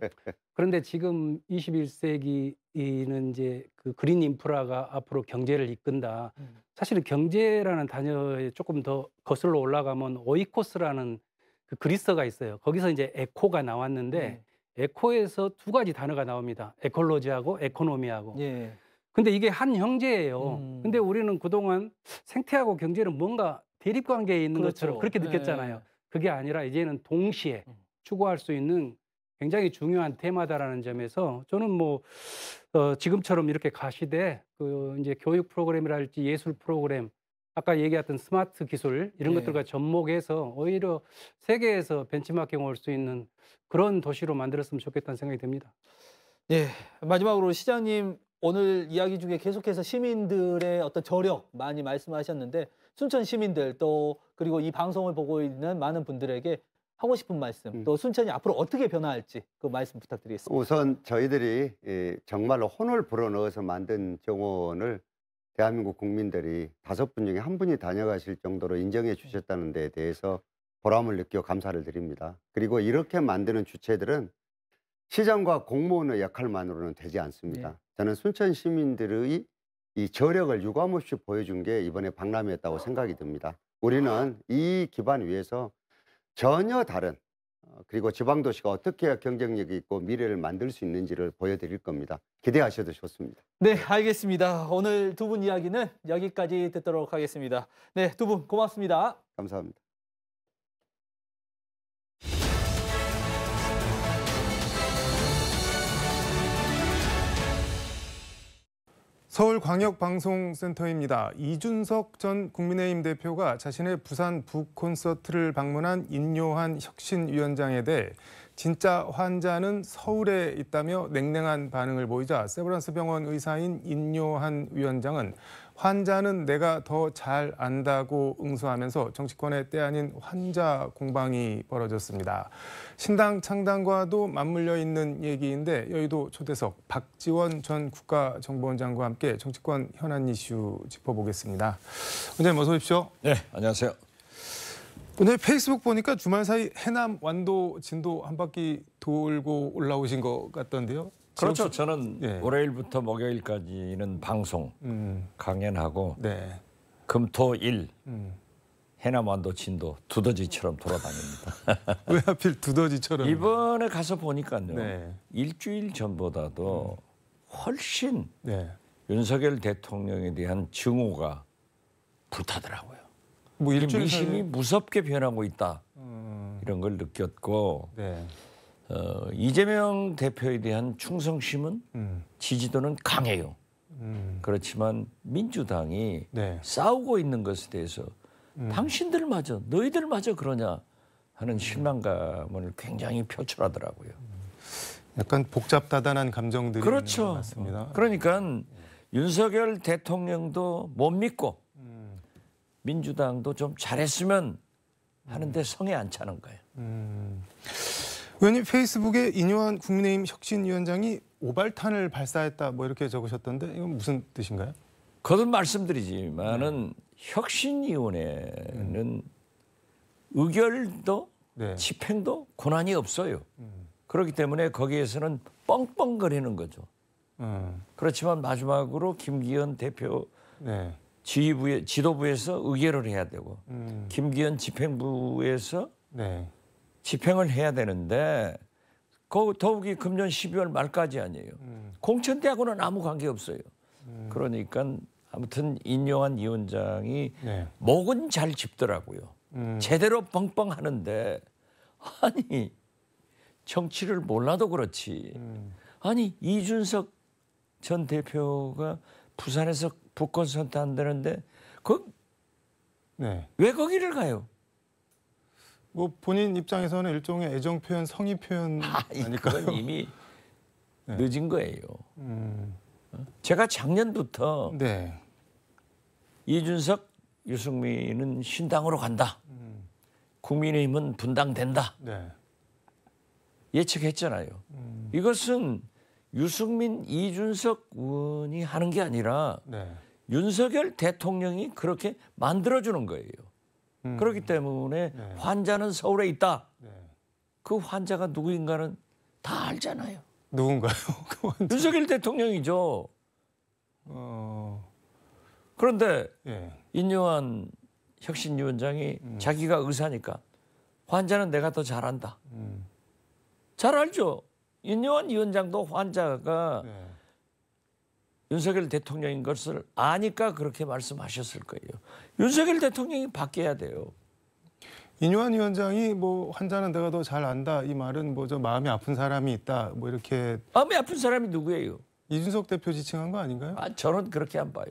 그런데 지금 21세기는 이제 그 그린 인프라가 앞으로 경제를 이끈다. 사실은 경제라는 단어에 조금 더 거슬러 올라가면 오이코스라는 그 그리스어가 있어요. 거기서 이제 에코가 나왔는데 에코에서 두 가지 단어가 나옵니다. 에콜로지하고 에코노미하고. 예. 근데 이게 한 형제예요. 근데 우리는 그동안 생태하고 경제는 뭔가 대립 관계에 있는 그렇죠. 것처럼 그렇게 느꼈잖아요. 예. 그게 아니라 이제는 동시에 추구할 수 있는 굉장히 중요한 테마다라는 점에서 저는 뭐 지금처럼 이렇게 가시되 그 이제 교육 프로그램이랄지 예술 프로그램, 아까 얘기했던 스마트 기술 이런 예. 것들과 접목해서 오히려 세계에서 벤치마킹 올 수 있는 그런 도시로 만들었으면 좋겠다는 생각이 듭니다. 예. 마지막으로 시장님, 오늘 이야기 중에 계속해서 시민들의 어떤 저력 많이 말씀하셨는데, 순천 시민들 또 그리고 이 방송을 보고 있는 많은 분들에게 하고 싶은 말씀, 또 순천이 앞으로 어떻게 변화할지 그 말씀 부탁드리겠습니다. 우선 저희들이 정말로 혼을 불어넣어서 만든 정원을 대한민국 국민들이 5분 중에 1분이 다녀가실 정도로 인정해 주셨다는 데에 대해서 보람을 느끼고 감사를 드립니다. 그리고 이렇게 만드는 주체들은 시장과 공무원의 역할만으로는 되지 않습니다. 네. 저는 순천 시민들의 이 저력을 유감없이 보여준 게 이번에 박람회였다고 생각이 듭니다. 우리는 이 기반 위에서 전혀 다른 그리고 지방도시가 어떻게 해야 경쟁력이 있고 미래를 만들 수 있는지를 보여드릴 겁니다. 기대하셔도 좋습니다. 네, 알겠습니다. 오늘 두 분 이야기는 여기까지 듣도록 하겠습니다. 네, 두 분 고맙습니다. 감사합니다. 서울광역방송센터입니다. 이준석 전 국민의힘 대표가 자신의 부산 북콘서트를 방문한 인요한 혁신위원장에 대해 진짜 환자는 서울에 있다며 냉랭한 반응을 보이자 세브란스 병원 의사인 인요한 위원장은 환자는 내가 더 잘 안다고 응수하면서 정치권의 때 아닌 환자 공방이 벌어졌습니다. 신당 창당과도 맞물려 있는 얘기인데 여의도 초대석 박지원 전 국가정보원장과 함께 정치권 현안 이슈 짚어보겠습니다. 원장님 어서 오십시오. 네, 안녕하세요. 오늘 페이스북 보니까 주말 사이 해남 완도 진도 한 바퀴 돌고 올라오신 것 같던데요. 그렇죠. 저는 예. 월요일부터 목요일까지는 방송 강연하고 네. 금토일 해남 완도 진도 두더지처럼 돌아다닙니다. 왜 하필 두더지처럼? 이번에 가서 보니까요. 네. 일주일 전보다도 훨씬 네. 윤석열 대통령에 대한 증오가 불타더라고요. 뭐 이 일주일 민심이 사이에 무섭게 변하고 있다. 이런 걸 느꼈고 네. 이재명 대표에 대한 충성심은 지지도는 강해요. 그렇지만 민주당이 네. 싸우고 있는 것에 대해서 당신들마저 너희들마저 그러냐 하는 실망감을 굉장히 표출하더라고요. 약간 복잡다단한 감정들이 그렇죠. 있는 것 같습니다. 그러니까 윤석열 대통령도 못 믿고 민주당도 좀 잘했으면 하는데 성에 안 차는 거예요. 의원님 페이스북에 인요한 국민의힘 혁신위원장이 오발탄을 발사했다 뭐 이렇게 적으셨던데 이건 무슨 뜻인가요? 거듭 말씀드리지만은 혁신위원회는 의결도 네. 집행도 권한이 없어요. 그렇기 때문에 거기에서는 뻥뻥거리는 거죠. 그렇지만 마지막으로 김기현 대표 네. 지도부에서 의결을 해야 되고 김기현 집행부에서 네. 집행을 해야 되는데 더욱이 금년 12월 말까지 아니에요. 공천대하고는 아무 관계 없어요. 그러니까 아무튼 인요한 위원장이 네. 목은 잘 짚더라고요. 제대로 뻥뻥 하는데 아니 정치를 몰라도 그렇지. 아니 이준석 전 대표가 부산에서 북권 선택한다는데 네. 왜 거기를 가요? 뭐 본인 입장에서는 일종의 애정 표현, 성의 표현 아닐까요? 그건 이미 네. 늦은 거예요. 제가 작년부터 네. 이준석, 유승민은 신당으로 간다. 국민의힘은 분당된다. 네. 예측했잖아요. 이것은 유승민, 이준석 의원이 하는 게 아니라 네. 윤석열 대통령이 그렇게 만들어주는 거예요. 그렇기 때문에 네. 환자는 서울에 있다. 네. 그 환자가 누구인가는 다 알잖아요. 누군가요? 윤석열 대통령이죠. 그런데 예. 인요한 혁신위원장이 자기가 의사니까 환자는 내가 더 잘 안다. 잘 알죠. 인요한 위원장도 환자가 네. 윤석열 대통령인 것을 아니까 그렇게 말씀하셨을 거예요. 윤석열 대통령이 바뀌어야 돼요. 인요한 위원장이 뭐 환자는 내가 더 잘 안다 이 말은 뭐 저 마음이 아픈 사람이 있다 뭐 이렇게 마음이 아픈 사람이 누구예요? 이준석 대표 지칭한 거 아닌가요? 저는 그렇게 안 봐요.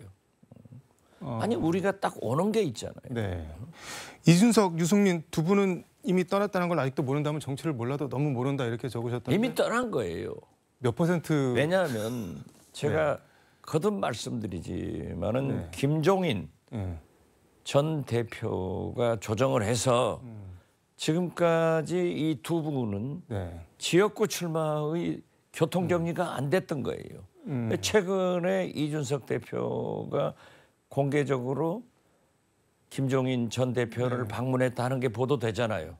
아니 우리가 딱 오는 게 있잖아요. 네. 이준석, 유승민 두 분은 이미 떠났다는 걸 아직도 모른다면 정치를 몰라도 너무 모른다 이렇게 적으셨던데 이미 떠난 거예요. 몇 퍼센트? 왜냐하면 제가 거듭 말씀드리지만은 네. 김종인 네. 전 대표가 조정을 해서 지금까지 이 두 분은 네. 지역구 출마의 교통정리가 안 됐던 거예요. 최근에 이준석 대표가 공개적으로 김종인 전 대표를 방문했다는 게 보도되잖아요.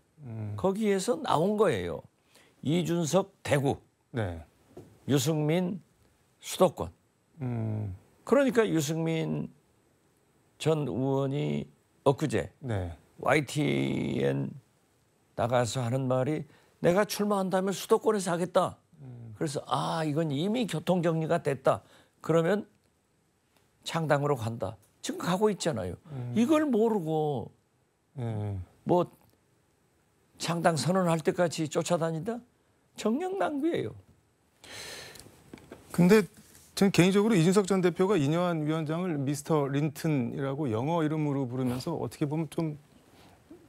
거기에서 나온 거예요. 이준석 대구, 네. 유승민 수도권. 그러니까 유승민 전 의원이 엊그제 네. YTN 나가서 하는 말이 내가 출마한다면 수도권에서 하겠다. 그래서 이건 이미 교통정리가 됐다. 그러면 창당으로 간다. 지금 가고 있잖아요. 이걸 모르고 뭐 창당 선언할 때까지 쫓아다닌다? 정력 낭비예요. 근데 전 개인적으로 이준석 전 대표가 인요한 위원장을 미스터 린튼이라고 영어 이름으로 부르면서 어떻게 보면 좀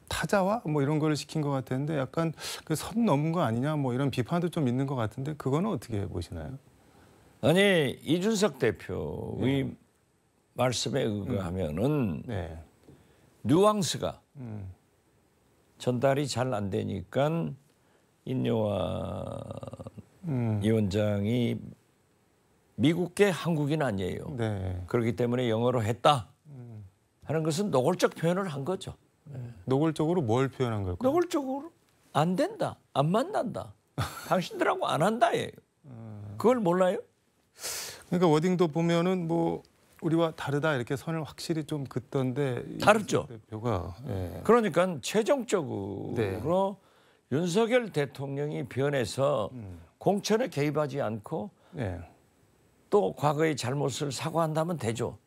타자와 뭐 이런 걸 시킨 것 같았는데 약간 그 선 넘은 거 아니냐 뭐 이런 비판도 좀 있는 것 같은데 그거는 어떻게 보시나요? 아니 이준석 대표의 말씀에 의거하면은 네. 뉘앙스가 전달이 잘 안 되니까 인요한 위원장이 미국계 한국인 아니에요. 네. 그렇기 때문에 영어로 했다 하는 것은 노골적 표현을 한 거죠. 노골적으로 뭘 표현한 걸까요? 노골적으로 안 된다, 안 만난다, 당신들하고 안 한다예요. 그걸 몰라요? 그러니까 워딩도 보면은 뭐 우리와 다르다 이렇게 선을 확실히 좀 긋던데 다르죠. 대표가 그러니까 최종적으로 네. 윤석열 대통령이 변해서 공천에 개입하지 않고 네. 또 과거의 잘못을 사과한다면 되죠.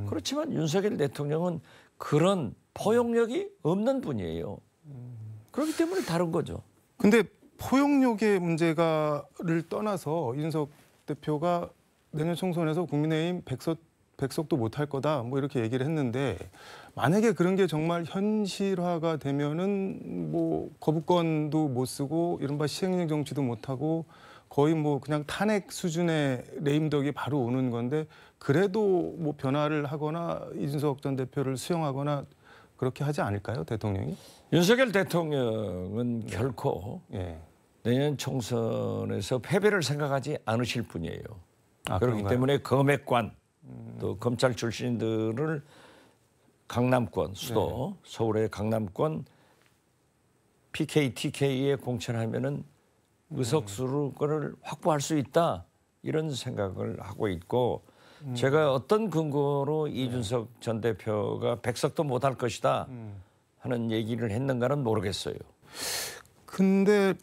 그렇지만 윤석열 대통령은 그런 포용력이 없는 분이에요. 그렇기 때문에 다른 거죠. 근데 포용력의 문제가를 떠나서 이준석 대표가 내년 총선에서 국민의힘 백석도 못할 거다 뭐 이렇게 얘기를 했는데 만약에 그런 게 정말 현실화가 되면은 뭐 거부권도 못 쓰고 이른바 시행령 정치도 못 하고 거의 뭐 그냥 탄핵 수준의 레임덕이 바로 오는 건데 그래도 뭐 변화를 하거나 이준석 전 대표를 수용하거나 그렇게 하지 않을까요, 대통령이? 윤석열 대통령은 결코 내년 총선에서 패배를 생각하지 않으실 분이에요. 그렇기 그런가요? 때문에 검핵관 또 검찰 출신들을 강남권 수도 서울의 강남권 PK, TK에 공천하면은 의석수를 확보할 수 있다 이런 생각을 하고 있고 제가 어떤 근거로 이준석 전 대표가 100석도 못할 것이다 하는 얘기를 했는가는 모르겠어요. 근데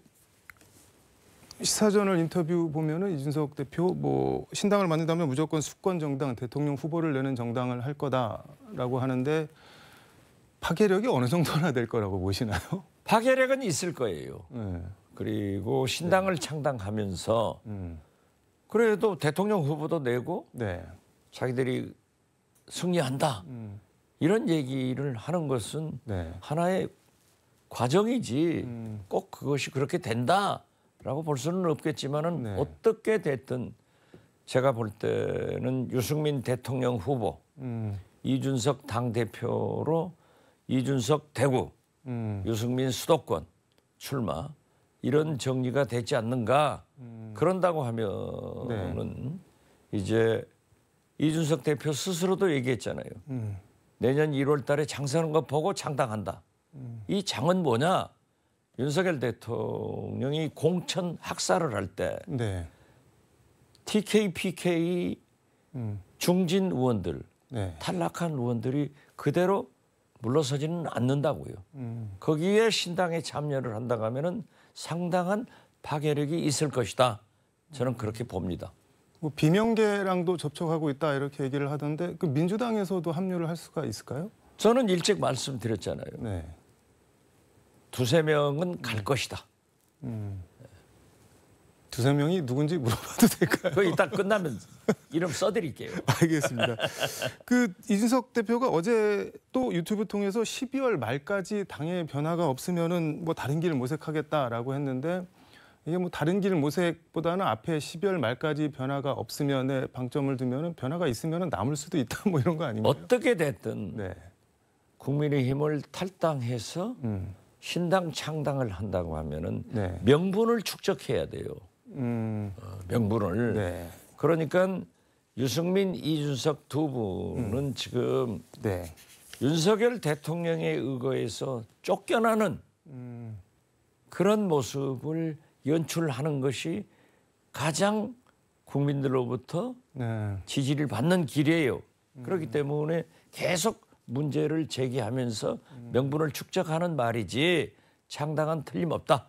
시사저널 인터뷰 보면은 이준석 대표 뭐 신당을 만든다면 무조건 수권 정당, 대통령 후보를 내는 정당을 할 거다라고 하는데 파괴력이 어느 정도나 될 거라고 보시나요? 파괴력은 있을 거예요. 네. 그리고 신당을 창당하면서 그래도 대통령 후보도 내고 네. 자기들이 승리한다 이런 얘기를 하는 것은 네. 하나의 과정이지 꼭 그것이 그렇게 된다라고 볼 수는 없겠지만은 네. 어떻게 됐든 제가 볼 때는 유승민 대통령 후보, 이준석 당대표로 이준석 대구, 유승민 수도권 출마 이런 정리가 되지 않는가 그런다고 하면은 이제 이준석 대표 스스로도 얘기했잖아요. 내년 1월 달에 장사하는 거 보고 창당한다. 이 장은 뭐냐? 윤석열 대통령이 공천 학살을 할 때 네. TK, PK 중진 의원들, 네. 탈락한 의원들이 그대로 물러서지는 않는다고요. 거기에 신당에 참여를 한다고 하면은 상당한 파괴력이 있을 것이다. 저는 그렇게 봅니다. 뭐 비명계랑도 접촉하고 있다 이렇게 얘기를 하던데 그 민주당에서도 합류를 할 수가 있을까요? 저는 일찍 말씀드렸잖아요. 네. 두세 명은 갈 것이다. 두세 명이 누군지 물어봐도 될까요? 그거 이따 끝나면 이름 써드릴게요. 알겠습니다. 그 이준석 대표가 어제 또 유튜브 통해서 12월 말까지 당의 변화가 없으면은 뭐 다른 길을 모색하겠다라고 했는데 이게 뭐 다른 길 모색보다는 앞에 12월 말까지 변화가 없으면에 방점을 두면은 변화가 있으면은 남을 수도 있다 뭐 이런 거 아닌가요? 어떻게 됐든 네. 국민의힘을 탈당해서 신당 창당을 한다고 하면은 네. 명분을 축적해야 돼요. 명분을. 네. 그러니까 유승민, 이준석 두 분은 지금 네. 윤석열 대통령에 의거해서 쫓겨나는 그런 모습을 연출하는 것이 가장 국민들로부터 네. 지지를 받는 길이에요. 그렇기 때문에 계속 문제를 제기하면서 명분을 축적하는 말이지 창당은 틀림없다.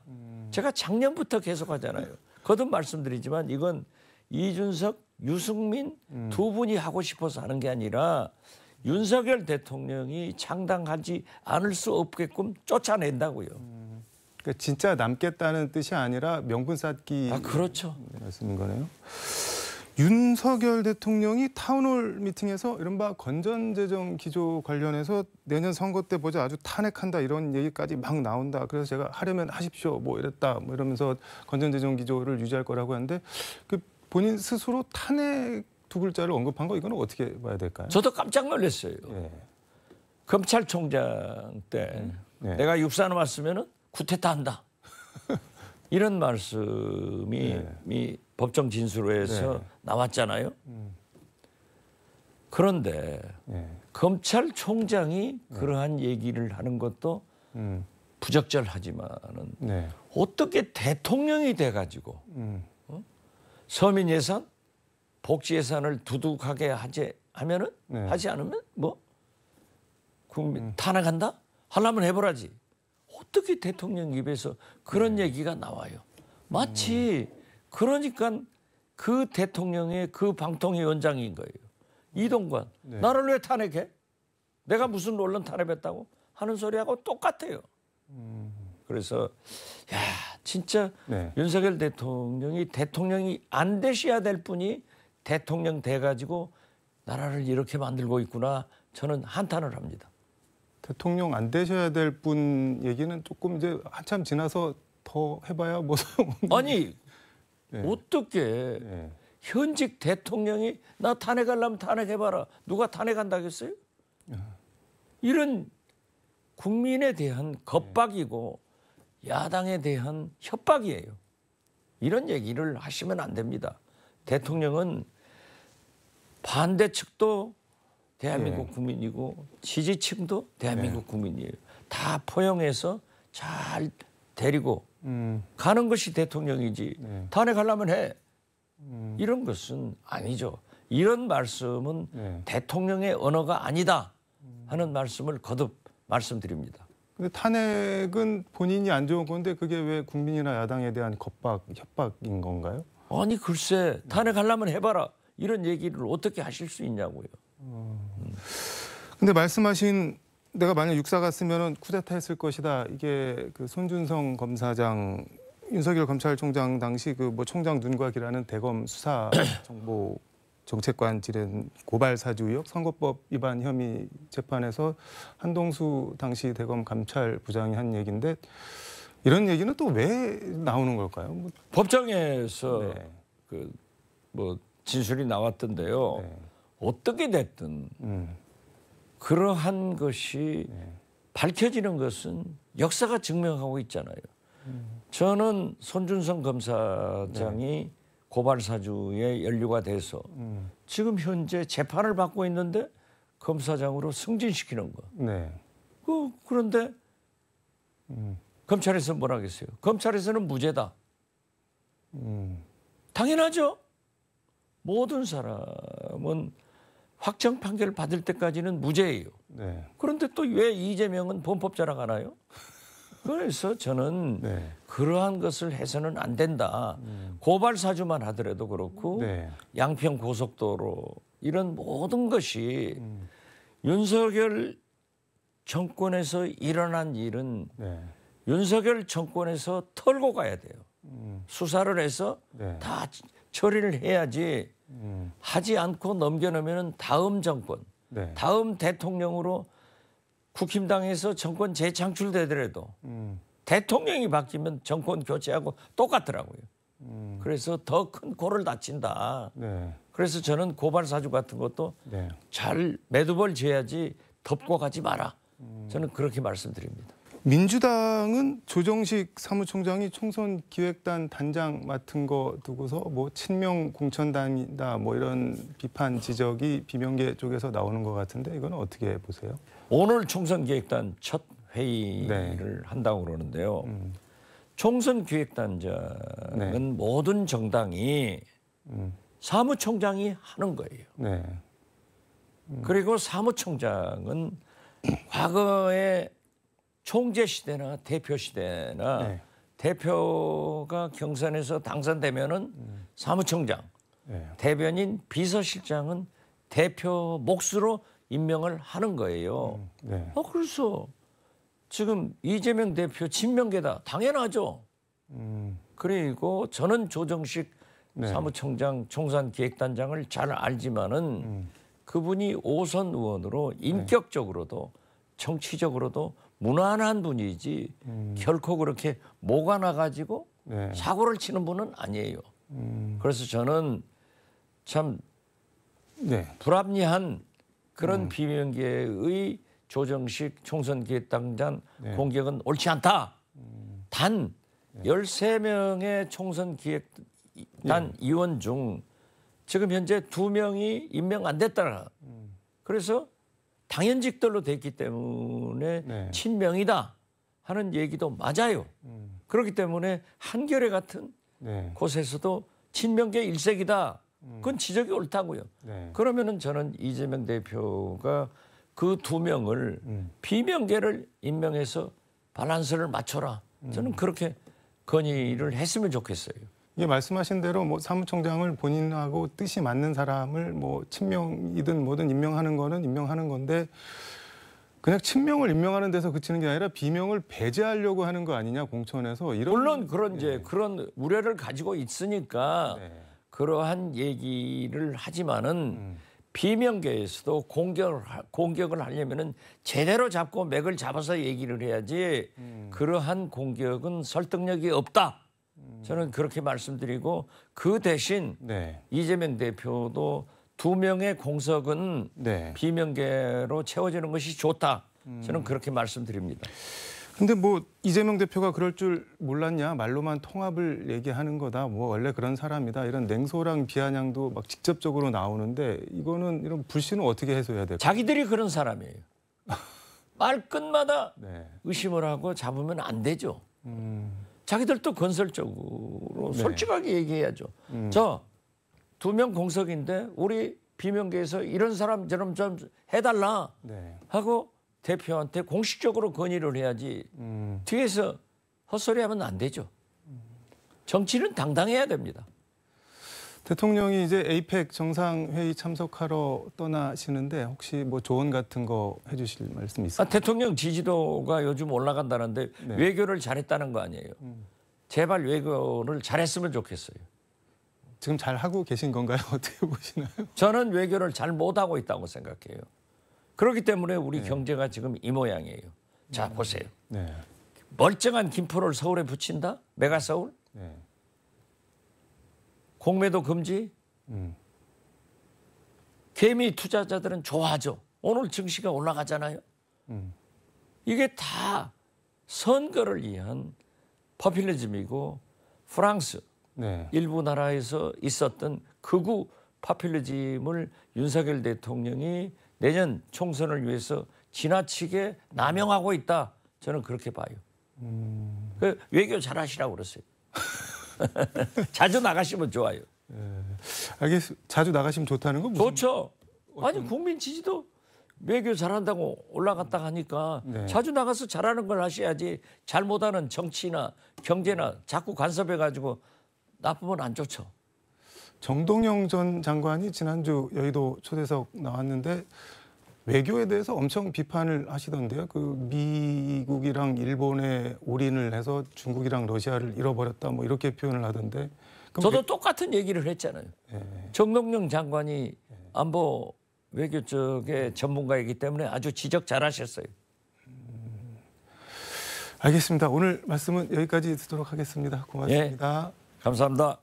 제가 작년부터 계속 하잖아요. 거듭 말씀드리지만 이건 이준석, 유승민 두 분이 하고 싶어서 하는 게 아니라 윤석열 대통령이 창당하지 않을 수 없게끔 쫓아낸다고요. 그러니까 진짜 남겠다는 뜻이 아니라 명분 쌓기 그렇죠. 말씀인 거네요. 윤석열 대통령이 타운홀 미팅에서 이른바 건전재정 기조 관련해서 내년 선거 때 보자 아주 탄핵한다 이런 얘기까지 막 나온다. 그래서 제가 하려면 하십시오 뭐 이랬다 뭐 이러면서 건전재정 기조를 유지할 거라고 하는데 그 본인 스스로 탄핵 두 글자를 언급한 거 이거는 어떻게 봐야 될까요? 저도 깜짝 놀랐어요. 네. 검찰총장 때 네. 내가 육사 남았으면은 쿠데타 한다. 이런 말씀이 이 법정 진술에서 나왔잖아요. 그런데 검찰총장이 그러한 얘기를 하는 것도 부적절하지만은 어떻게 대통령이 돼가지고 서민 예산, 복지 예산을 두둑하게 하면은 하지 않으면 뭐 국민 탄핵한다? 하려면 해보라지. 어떻게 대통령 입에서 그런 얘기가 나와요? 마치 그러니까 그 대통령의 그 방통위원장인 거예요. 이동관. 나를 왜 탄핵해? 내가 무슨 논란 탄핵했다고? 하는 소리하고 똑같아요. 그래서 야 진짜 윤석열 대통령이 안 되셔야 될 분이 대통령 돼가지고 나라를 이렇게 만들고 있구나. 저는 한탄을 합니다. 대통령 안 되셔야 될 분 얘기는 조금 이제 한참 지나서 더 해봐야 뭐 아니 어떻게 현직 대통령이 나 탄핵하려면 탄핵해봐라. 누가 탄핵한다겠어요? 이런 국민에 대한 겁박이고 야당에 대한 협박이에요. 이런 얘기를 하시면 안 됩니다. 대통령은 반대측도 대한민국 국민이고 지지층도 대한민국 국민이에요. 다 포용해서 잘 데리고 가는 것이 대통령이지. 탄핵하려면 해. 이런 것은 아니죠. 이런 말씀은 대통령의 언어가 아니다 하는 말씀을 거듭 말씀드립니다. 근데 탄핵은 본인이 안 좋은 건데 그게 왜 국민이나 야당에 대한 협박인 건가요? 아니 글쎄 탄핵하려면 해봐라. 이런 얘기를 어떻게 하실 수 있냐고요. 근데 말씀하신 내가 만약 육사 갔으면은 쿠데타 했을 것이다. 이게 그 손준성 검사장, 윤석열 검찰총장 당시 그 뭐 총장 눈과 귀라는 대검 수사 정보 정책관 지낸 고발 사주 의혹 선거법 위반 혐의 재판에서 한동수 당시 대검 감찰부장이 한 얘기인데 이런 얘기는 또 왜 나오는 걸까요? 뭐, 법정에서 네. 그 뭐 진술이 나왔던데요. 네. 어떻게 됐든 그러한 것이 밝혀지는 것은 역사가 증명하고 있잖아요. 저는 손준성 검사장이 고발 사주에 연루가 돼서 지금 현재 재판을 받고 있는데 검사장으로 승진시키는 거. 네. 그런데 검찰에서 뭐라 하겠어요? 검찰에서는 무죄다. 당연하죠. 모든 사람은 확정 판결을 받을 때까지는 무죄예요. 네. 그런데 또 왜 이재명은 범법자라고 하나요? 그래서 저는 그러한 것을 해서는 안 된다. 고발 사주만 하더라도 그렇고 양평 고속도로 이런 모든 것이 윤석열 정권에서 일어난 일은 윤석열 정권에서 털고 가야 돼요. 수사를 해서 다 처리를 해야지 하지 않고 넘겨놓으면 다음 정권, 다음 대통령으로 국힘당에서 정권 재창출되더라도 대통령이 바뀌면 정권 교체하고 똑같더라고요. 그래서 더 큰 골을 다친다. 그래서 저는 고발 사주 같은 것도 잘 매듭을 지어야지 덮고 가지 마라. 저는 그렇게 말씀드립니다. 민주당은 조정식 사무총장이 총선 기획단 단장 맡은 거 두고서 뭐 친명 공천단이다 뭐 이런 비판 지적이 비명계 쪽에서 나오는 것 같은데 이건 어떻게 보세요? 오늘 총선 기획단 첫 회의를 한다고 그러는데요. 총선 기획단장은 모든 정당이 사무총장이 하는 거예요. 그리고 사무총장은 과거에 총재 시대나 대표 시대나 대표가 경선에서 당선되면은 사무총장, 대변인, 비서실장은 대표 몫으로 임명을 하는 거예요. 그래서 지금 이재명 대표 친명계다. 당연하죠. 그리고 저는 조정식 사무총장 총선기획단장을 잘 알지만은 그분이 5선 의원으로 인격적으로도 정치적으로도 무난한 분이지 결코 그렇게 목아 나가지고 사고를 치는 분은 아니에요. 그래서 저는 참 불합리한 그런 비명계의 조정식 총선기획단장 공격은 옳지 않다. 단 13명의 총선기획단 의원 중 지금 현재 2명이 임명 안 됐다. 그래서 당연직들로 됐기 때문에 친명이다 하는 얘기도 맞아요. 그렇기 때문에 한겨레 같은 곳에서도 친명계 일색이다. 그건 지적이 옳다고요. 그러면은 저는 이재명 대표가 그 2명을 비명계를 임명해서 밸런스를 맞춰라. 저는 그렇게 건의를 했으면 좋겠어요. 이게 말씀하신 대로 뭐 사무총장을 본인하고 뜻이 맞는 사람을 뭐 친명이든 뭐든 임명하는 거는 임명하는 건데 그냥 친명을 임명하는 데서 그치는 게 아니라 비명을 배제하려고 하는 거 아니냐 공천에서 이런 물론 그런 이제 그런 우려를 가지고 있으니까 그러한 얘기를 하지만은 비명계에서도 공격을 하려면은 제대로 잡고 맥을 잡아서 얘기를 해야지 그러한 공격은 설득력이 없다. 저는 그렇게 말씀드리고 그 대신 이재명 대표도 2명의 공석은 비명계로 채워지는 것이 좋다. 저는 그렇게 말씀드립니다. 근데 뭐 이재명 대표가 그럴 줄 몰랐냐, 말로만 통합을 얘기하는 거다, 뭐 원래 그런 사람이다, 이런 냉소랑 비아냥도 막 직접적으로 나오는데 이거는 이런 불신은 어떻게 해소해야 될까요? 자기들이 그런 사람이에요. 말끝마다 네. 의심을 하고 잡으면 안 되죠. 자기들도 건설적으로 네. 솔직하게 얘기해야죠. 저 2명 공석인데 우리 비명계에서 이런 사람 저런 좀 해달라 네. 하고 대표한테 공식적으로 건의를 해야지 뒤에서 헛소리하면 안 되죠. 정치는 당당해야 됩니다. 대통령이 이제 에이펙 정상회의 참석하러 떠나시는데 혹시 뭐 조언 같은 거 해주실 말씀 있어요? 대통령 지지도가 요즘 올라간다는데 네. 외교를 잘했다는 거 아니에요. 제발 외교를 잘했으면 좋겠어요. 지금 잘 하고 계신 건가요? 어떻게 보시나요? 저는 외교를 잘 못하고 있다고 생각해요. 그렇기 때문에 우리 경제가 지금 이 모양이에요. 자, 보세요. 네. 멀쩡한 김포를 서울에 붙인다? 메가서울? 네. 공매도 금지? 개미 투자자들은 좋아하죠. 오늘 증시가 올라가잖아요. 이게 다 선거를 위한 포퓰리즘이고 프랑스 네. 일부 나라에서 있었던 극우 포퓰리즘을 윤석열 대통령이 내년 총선을 위해서 지나치게 남용하고 있다. 저는 그렇게 봐요. 그 외교 잘하시라고 그랬어요. 자주 나가시면 좋아요. 알겠습니다. 자주 나가시면 좋다는 건 무슨? 좋죠. 아니 국민 지지도 외교 잘한다고 올라갔다 하니까 네. 자주 나가서 잘하는 걸 하셔야지 잘못하는 정치나 경제나 자꾸 간섭해가지고 나쁘면 안 좋죠. 정동영 전 장관이 지난주 여의도 초대석 나왔는데 외교에 대해서 엄청 비판을 하시던데요. 그 미국이랑 일본에 올인을 해서 중국이랑 러시아를 잃어버렸다 뭐 이렇게 표현을 하던데. 그럼 저도 똑같은 얘기를 했잖아요. 정동영 장관이 안보 외교 쪽의 전문가이기 때문에 아주 지적 잘하셨어요. 알겠습니다. 오늘 말씀은 여기까지 듣도록 하겠습니다. 고맙습니다. 감사합니다.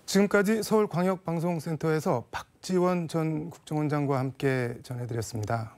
지금까지 서울광역방송센터에서 박지원 전 국정원장과 함께 전해드렸습니다.